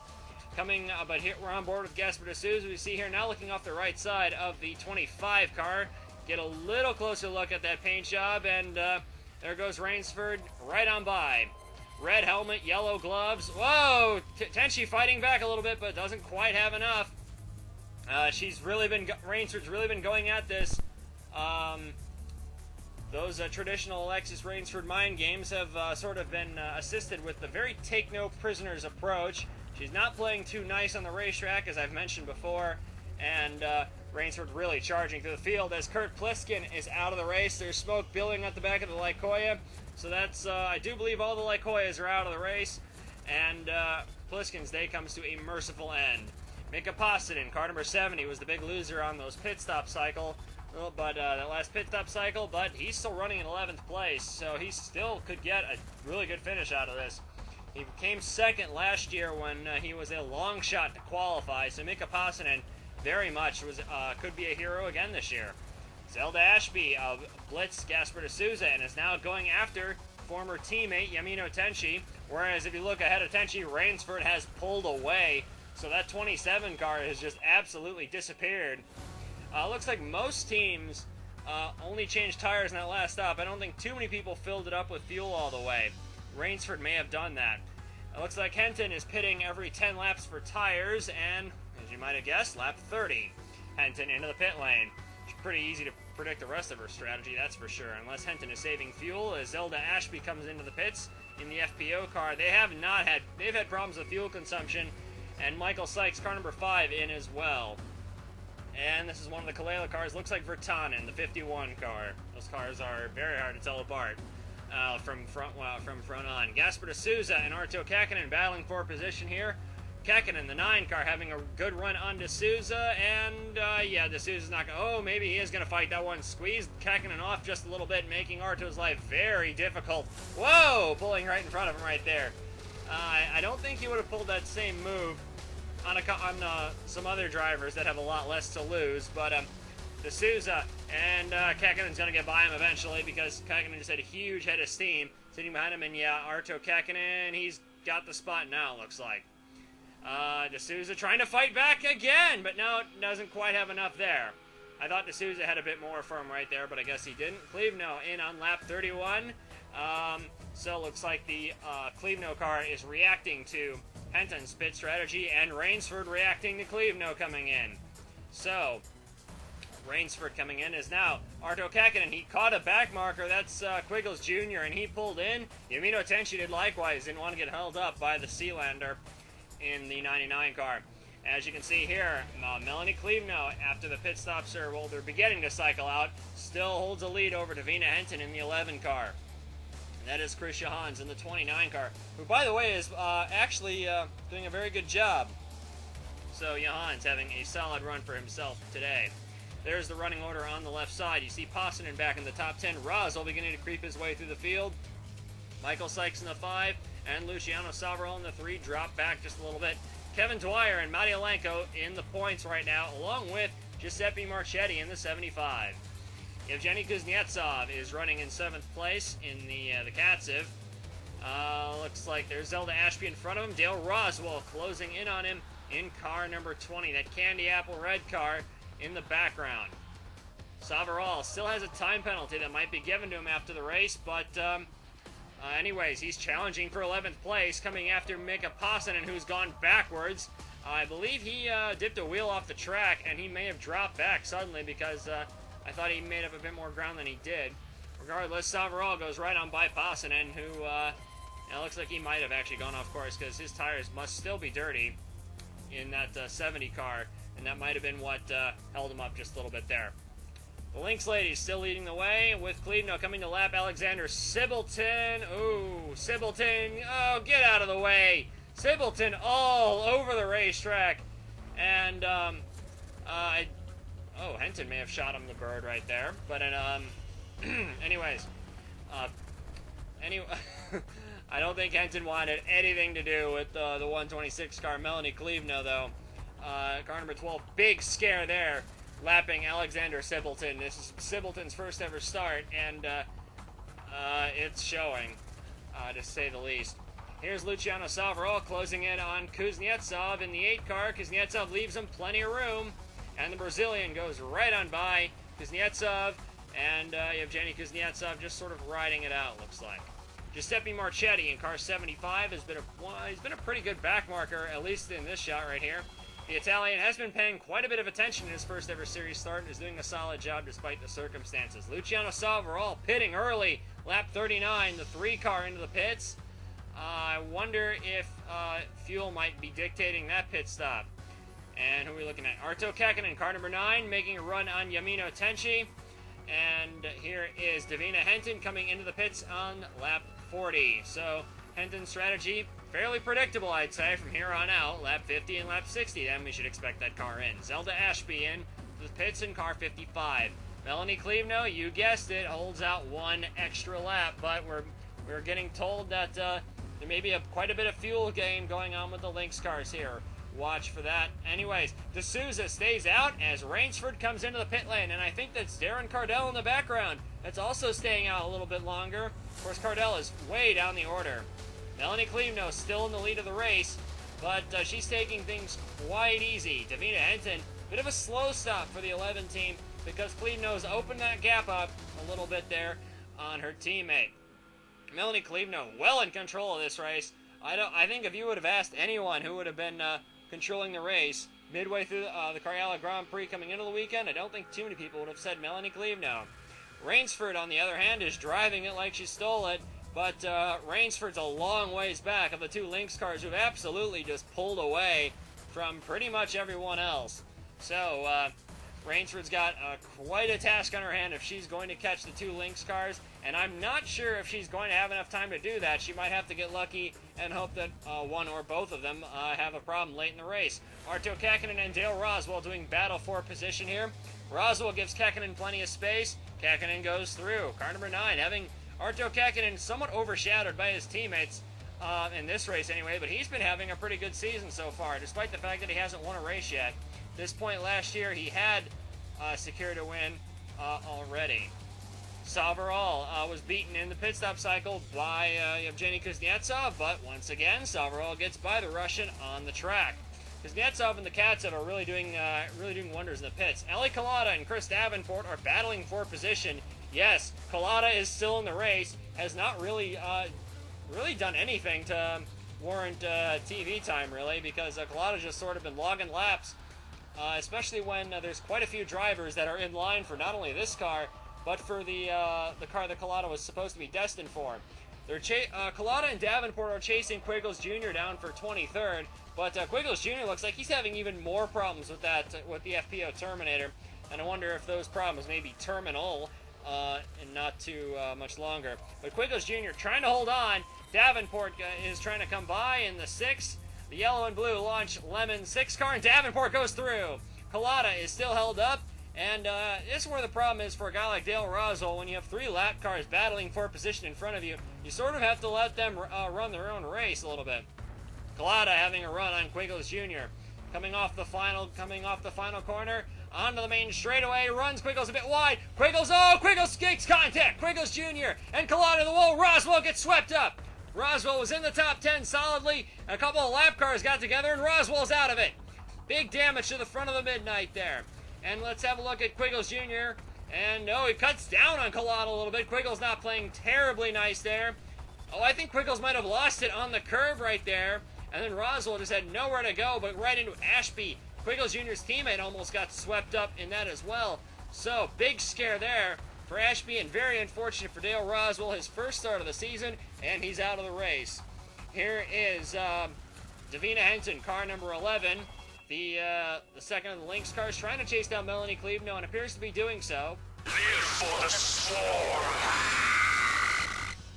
Coming, but here we're on board with Gasper D'Souza. We see here now looking off the right side of the 25 car. Get a little closer look at that paint job, and there goes Rainsford right on by. Red helmet, yellow gloves. Whoa! Tenchi fighting back a little bit, but doesn't quite have enough. Rainsford's really been going at this. Those traditional Alexis Rainsford mind games have sort of been assisted with the very take-no-prisoners approach. She's not playing too nice on the racetrack, as I've mentioned before, and Rainsford really charging through the field as Kurt Pliskin is out of the race. There's smoke billowing at the back of the Lykoya, so that's, I do believe all the Lykoyas are out of the race, and Pliskin's day comes to a merciful end. Mika Pasadin, car number 70, was the big loser on those pit stop cycle, that last pit stop cycle, but he's still running in 11th place, so he still could get a really good finish out of this. He came 2nd last year when he was a long shot to qualify, so Mika Pasadin very much could be a hero again this year. Zelda Ashby blitzed Gasper D'Souza and is now going after former teammate Yamino Tenchi, whereas if you look ahead of Tenchi, Rainsford has pulled away, so that 27 car has just absolutely disappeared. Looks like most teams only changed tires in that last stop. I don't think too many people filled it up with fuel all the way. Rainsford may have done that. It looks like Henton is pitting every 10 laps for tires, and, as you might have guessed, lap 30. Henton into the pit lane. It's pretty easy to predict the rest of her strategy, that's for sure. Unless Henton is saving fuel, as Zelda Ashby comes into the pits in the FPO car. They've had problems with fuel consumption, and Michael Sykes, car number 5, in as well. And this is one of the Karjala cars. Looks like Virtanen, the 51 car. Those cars are very hard to tell apart from front on. Gasper de Souza and Arto Kakkonen battling for position here. Kakkonen, the 9 car, having a good run on de Souza, and yeah, de Souza's not going to... Oh, maybe he is going to fight that one. Squeezed Kakkonen off just a little bit, making Arto's life very difficult. Whoa! Pulling right in front of him right there. I don't think he would have pulled that same move on some other drivers that have a lot less to lose, but de Souza and Kakkonen's going to get by him eventually, because Kakkonen just had a huge head of steam sitting behind him, and yeah, Arto Kakkonen, he's got the spot now, it looks like. De Souza trying to fight back again, but no, doesn't quite have enough there. I thought de Souza had a bit more for him right there, but I guess he didn't. Cleveneau in on lap 31. So it looks like the Cleveneau car is reacting to Henton's pit strategy, and Rainsford reacting to Cleveneau coming in. So, Rainsford coming in is now Arto Kakkonen. He caught a back marker. That's Quiggles Jr., and he pulled in. Yamino Tenchi did likewise. Didn't want to get held up by the Sealander in the 99 car. As you can see here, Melanie Cleveneau, after the pit stops are, well, they're beginning to cycle out, still holds a lead over Davina Henton in the 11 car. And that is Chris Johans in the 29 car, who, by the way, is actually doing a very good job. So Johans having a solid run for himself today. There's the running order on the left side. You see Possonen back in the top 10. Roswell beginning to creep his way through the field. Michael Sykes in the 5, and Luciano Savarol in the 3 drop back just a little bit. Kevin Dwyer and Matty Alenko in the points right now, along with Giuseppe Marchetti in the 75. Evgeny Kuznetsov is running in 7th place in the Katsev. Looks like there's Zelda Ashby in front of him. Dale Roswell closing in on him in car number 20, that candy apple red car in the background. Savarol still has a time penalty that might be given to him after the race, but anyways, he's challenging for 11th place, coming after Mika Possonen, who's gone backwards. I believe he dipped a wheel off the track, and he may have dropped back suddenly, because I thought he made up a bit more ground than he did. Regardless, Savarol goes right on by Possonen, who it looks like he might have actually gone off course, because his tires must still be dirty in that 70 car, and that might have been what held him up just a little bit there. The Lynx ladies still leading the way, with Cleveneau coming to lap. Alexander Sibbleton. Ooh, Sibbleton. Oh, get out of the way. Sibbleton all over the racetrack. And, Henton may have shot him the bird right there. But, anyways. I don't think Henton wanted anything to do with the 126 car. Melanie Cleveneau, though. Car number 12, big scare there, lapping Alexander Sibbleton. This is Sibbleton's first ever start, and it's showing, to say the least. Here's Luciano Savarol closing in on Kuznetsov in the 8 car. Kuznetsov leaves him plenty of room, and the Brazilian goes right on by Kuznetsov, and Evgeny Kuznetsov just sort of riding it out, looks like. Giuseppe Marchetti in car 75 has been he's been a pretty good back marker, at least in this shot right here. The Italian has been paying quite a bit of attention in his first ever series start and is doing a solid job despite the circumstances. Luciano Savarol pitting early, lap 39, the 3 car into the pits. I wonder if fuel might be dictating that pit stop. And who are we looking at? Arto Kakkonen, car number 9, making a run on Yamino Tenchi. And here is Davina Henton coming into the pits on lap 40. So Henton's strategy, fairly predictable, I'd say, from here on out. Lap 50 and lap 60, then we should expect that car in. Zelda Ashby in the pits in car 55. Melanie Cleveneau, you guessed it, holds out 1 extra lap, but we're getting told that there may be quite a bit of fuel gain going on with the Lynx cars here. Watch for that. Anyways, de Souza stays out as Rainsford comes into the pit lane, and I think that's Darren Cardell in the background that's also staying out a little bit longer. Of course, Cardell is way down the order. Melanie Cleveneau still in the lead of the race, but she's taking things quite easy. Davina Henton, bit of a slow stop for the 11 team because Cleveneau's opened that gap up a little bit there on her teammate. Melanie Cleveneau well in control of this race. I think if you would have asked anyone who would have been controlling the race, midway through the Karjala Grand Prix coming into the weekend, I don't think too many people would have said Melanie Cleveneau. Rainsford, on the other hand, is driving it like she stole it, but Rainsford's a long ways back of the two Lynx cars who've absolutely just pulled away from pretty much everyone else. So, Rainsford's got quite a task on her hand if she's going to catch the two Lynx cars, and I'm not sure if she's going to have enough time to do that. She might have to get lucky and hope that one or both of them have a problem late in the race. Arto Käkkinen and Dale Roswell doing battle for position here. Roswell gives Käkkinen plenty of space. Käkkinen goes through. Car number 9 having Arto Käkkinen somewhat overshadowed by his teammates in this race anyway, but he's been having a pretty good season so far, despite the fact that he hasn't won a race yet. At this point last year, he had secured a win already. Savarol was beaten in the pit stop cycle by Yevgeny Kuznetsov, but once again, Savarol gets by the Russian on the track. Kuznetsov and the Katsev are really doing wonders in the pits. Ali Kalata and Chris Davenport are battling for position. Yes, Kalata is still in the race, has not really done anything to warrant TV time, really, because Kalata's just sort of been logging laps, especially when there's quite a few drivers that are in line for not only this car, but for the car that Kalata was supposed to be destined for. Kalata and Davenport are chasing Quiggles Jr. down for 23rd, but Quiggles Jr. looks like he's having even more problems with the FPO Terminator, and I wonder if those problems may be terminal and not too much longer. But Quiggles Jr. trying to hold on. Davenport is trying to come by in the 6. The yellow and blue launch Lemon 6 car, and Davenport goes through. Kalata is still held up, and this is where the problem is for a guy like Dale Roswell. When you have 3 lap cars battling for position in front of you, you sort of have to let them run their own race a little bit. Kalata having a run on Quiggles Jr. Coming off the final corner, onto the main straightaway, runs Quiggles a bit wide. Quiggles gets contact. Quiggles Jr. and Kalata to the wall. Roswell gets swept up. Roswell was in the top 10 solidly. A couple of lap cars got together, and Roswell's out of it. Big damage to the front of the midnight there. And let's have a look at Quiggles Jr. And he cuts down on Kalata a little bit. Quiggles not playing terribly nice there. I think Quiggles might have lost it on the curve right there. And then Roswell just had nowhere to go, but right into Ashby. Quiggles Jr.'s teammate almost got swept up in that as well. So, big scare there for Ashby, and very unfortunate for Dale Roswell, his first start of the season, and he's out of the race. Here is Davina Henson, car number 11, the second of the Lynx cars, trying to chase down Melanie Cleveneau, and appears to be doing so. Live for the swarm!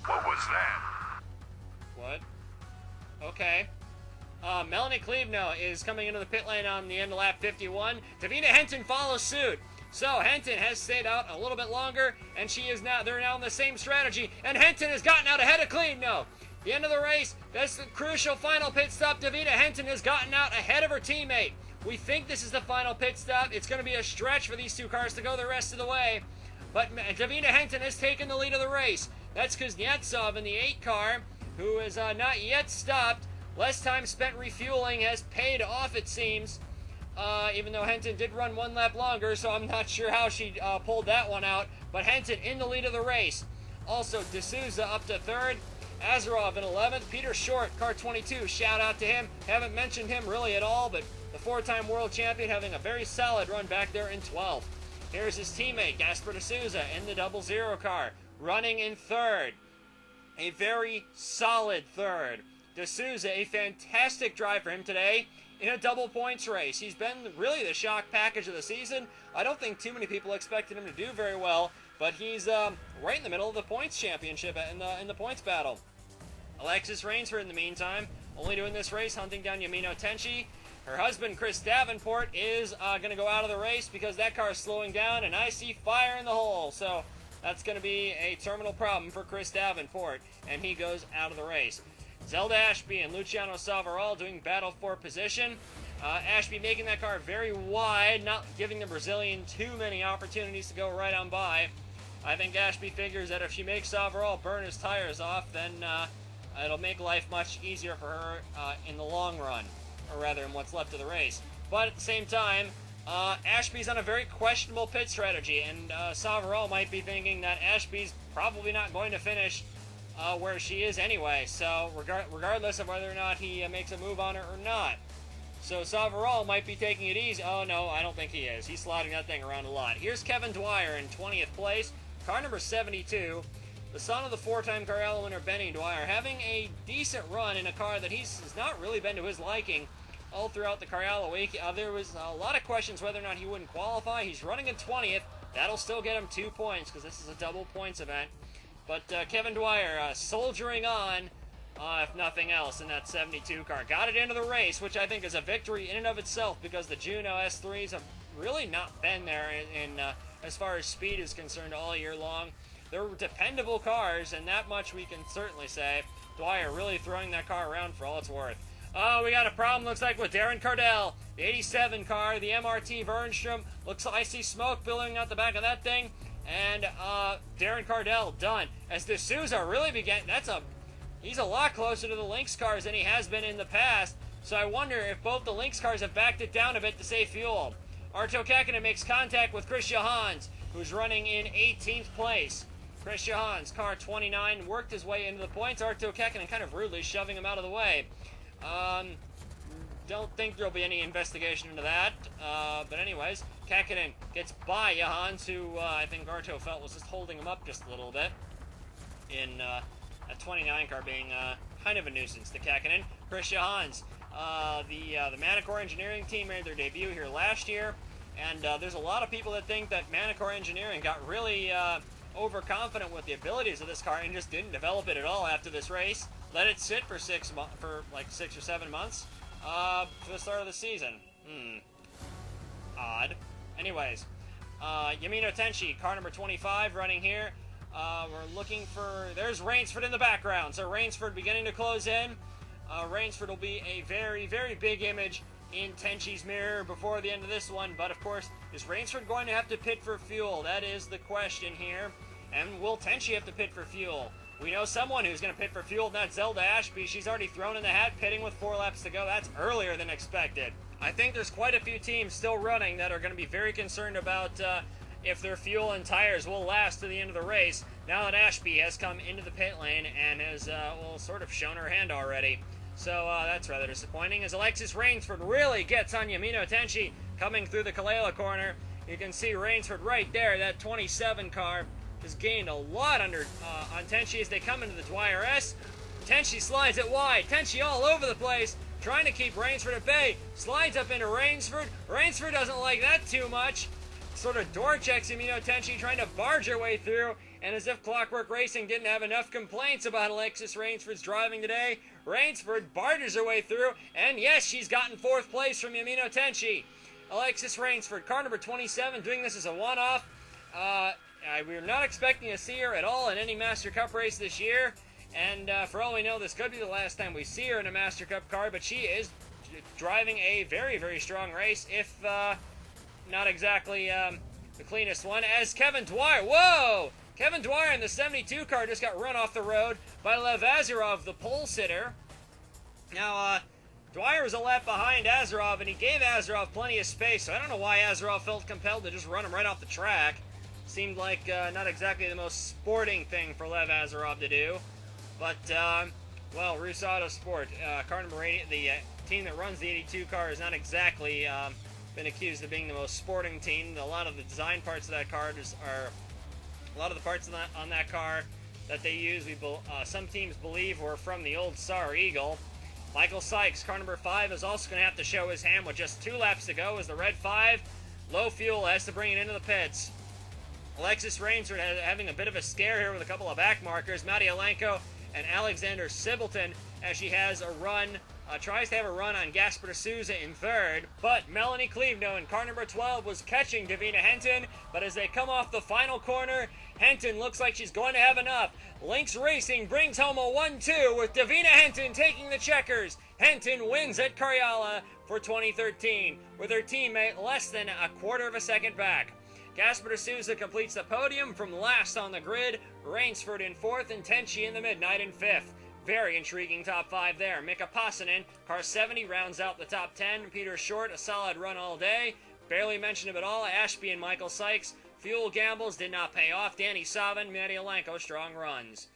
What was that? What? Okay. Melanie Cleveneau is coming into the pit lane on the end of lap 51. Davina Henson follows suit. So Henton has stayed out a little bit longer, and they're now in the same strategy, and Henton has gotten out ahead of Cleveneau. The end of the race, that's the crucial final pit stop. Davina Henton has gotten out ahead of her teammate. We think this is the final pit stop. It's going to be a stretch for these two cars to go the rest of the way, but Davina Henton has taken the lead of the race. That's Kuznetsov in the 8 car, who is not yet stopped. Less time spent refueling has paid off, it seems, even though Henton did run 1 lap longer, so I'm not sure how she pulled that one out. But Henton in the lead of the race. Also, D'Souza up to 3rd. Azarov in 11th. Peter Short, car 22, shout out to him. Haven't mentioned him really at all, but the 4-time world champion having a very solid run back there in 12th. Here's his teammate, Gasper D'Souza, in the 00 car, running in 3rd. A very solid 3rd. D'Souza, a fantastic drive for him today in a double points race. He's been really the shock package of the season. I don't think too many people expected him to do very well, but he's right in the middle of the points championship in the points battle. Alexis Rainsford, in the meantime, only doing this race, hunting down Yamino Tenchi. Her husband, Chris Davenport, is going to go out of the race because that car is slowing down, and I see fire in the hole. So that's going to be a terminal problem for Chris Davenport, and he goes out of the race. Zelda Ashby and Luciano Savarol doing battle for position. Ashby making that car very wide, not giving the Brazilian too many opportunities to go right on by. I think Ashby figures that if she makes Savarol burn his tires off, then it'll make life much easier for her in the long run, or rather in what's left of the race. But at the same time, Ashby's on a very questionable pit strategy, and Savarol might be thinking that Ashby's probably not going to finish where she is anyway, so regardless of whether or not he makes a move on her or not. So Savoral might be taking it easy. Oh, no, I don't think he is. He's sliding that thing around a lot. Here's Kevin Dwyer in 20th place. Car number 72. The son of the four-time Karjala winner, Benny Dwyer, having a decent run in a car that has not really been to his liking all throughout the Karjala week. There was a lot of questions whether or not he wouldn't qualify. He's running in 20th. That'll still get him 2 points because this is a double points event. But Kevin Dwyer soldiering on, if nothing else, in that 72 car. Got it into the race, which I think is a victory in and of itself because the Juno S3s have really not been there in as far as speed is concerned all year long. They're dependable cars, and that much we can certainly say. Dwyer really throwing that car around for all it's worth. Oh, we got a problem, looks like, with Darren Cardell. The 87 car, the MRT Vernstrom. Looks like I see smoke billowing out the back of that thing. And Darren Cardell done. As D'Souza really began, he's a lot closer to the Lynx cars than he has been in the past. So I wonder if both the Lynx cars have backed it down a bit to save fuel. Arto Käkkinen makes contact with Chris Johans, who's running in 18th place. Chris Johans, car 29, worked his way into the points. Arto Käkkinen kind of rudely shoving him out of the way. Don't think there'll be any investigation into that. But anyways, Käkkinen gets by Johans, who I think Arto felt was just holding him up just a little bit. In a 29 car being kind of a nuisance to Käkkinen. Chris Johans, the Manacor Engineering team made their debut here last year. And there's a lot of people that think that Manacor Engineering got really overconfident with the abilities of this car and just didn't develop it at all after this race. Let it sit for 6 or 7 months for the start of the season. Odd. Anyways, Yamino Tenchi, car number 25, running here. We're looking for... There's Rainsford in the background. So Rainsford beginning to close in. Rainsford will be a very, very big image in Tenchi's mirror before the end of this one. But, of course, is Rainsford going to have to pit for fuel? That is the question here. And will Tenchi have to pit for fuel? We know someone who's going to pit for fuel, and that's Zelda Ashby. She's already thrown in the hat, pitting with 4 laps to go. That's earlier than expected. I think there's quite a few teams still running that are going to be very concerned about if their fuel and tires will last to the end of the race, now that Ashby has come into the pit lane and has sort of shown her hand already. So that's rather disappointing, as Alexis Rainsford really gets on Yamino Tenchi coming through the Kalela corner. You can see Rainsford right there. That 27 car has gained a lot on Tenchi as they come into the Dwyer S. Tenchi slides it wide. Tenchi all over the place, trying to keep Rainsford at bay. Slides up into Rainsford. Rainsford doesn't like that too much. Sort of door checks Yamino Tenchi, trying to barge her way through. And as if Clockwork Racing didn't have enough complaints about Alexis Rainsford's driving today, Rainsford barges her way through. And yes, she's gotten 4th place from Yamino Tenchi. Alexis Rainsford, car number 27, doing this as a one-off. We're not expecting to see her at all in any Master Cup race this year. And for all we know, this could be the last time we see her in a Master Cup car. But she is driving a very, very strong race, if not exactly the cleanest one. As Kevin Dwyer, whoa! Kevin Dwyer in the 72 car just got run off the road by Lev Azarov, the pole sitter. Now, Dwyer was a lap behind Azarov, and he gave Azarov plenty of space, so I don't know why Azarov felt compelled to just run him right off the track. Seemed like not exactly the most sporting thing for Lev Azarov to do. But, well, Rus Auto Sport, car number 80, the team that runs the 82 car has not exactly been accused of being the most sporting team. A lot of the design parts of that car are... A lot of the parts on that car that they use, some teams believe were from the old Tsar Eagle. Michael Sykes, car number 5, is also going to have to show his hand with just 2 laps to go as the Red 5, low fuel, has to bring it into the pits. Alexis Rainsford having a bit of a scare here with a couple of back markers. Matty Alenko and Alexander Sibleton, as she has a run, tries to have a run on Gasper D'Souza in 3rd. But Melanie Clevedo in car number 12 was catching Davina Henton, but as they come off the final corner, Henton looks like she's going to have enough. Lynx Racing brings home a 1-2 with Davina Henton taking the checkers. Henton wins at Karjala for 2013 with her teammate less than a quarter of a second back. Gasper D'Souza completes the podium from last on the grid, Rainsford in 4th and Tenchi in the midnight in 5th. Very intriguing top 5 there. Mika Pasanen, car 70, rounds out the top 10. Peter Short, a solid run all day. Barely mentioned him at all. Ashby and Michael Sykes. Fuel gambles did not pay off. Danny Savin, Matty Alenko, strong runs.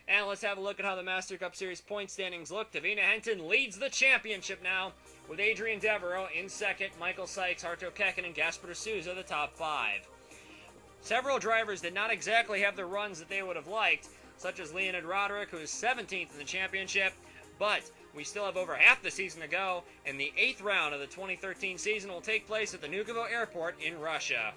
And let's have a look at how the Master Cup Series point standings look. Davina Henton leads the championship now, with Adrian Devereaux in second. Michael Sykes, Arto Kekin, and Gasper Souza the top 5. Several drivers did not exactly have the runs that they would have liked, such as Leonid Roderick, who is 17th in the championship, but we still have over half the season to go, and the 8th round of the 2013 season will take place at the Vnukovo Airport in Russia.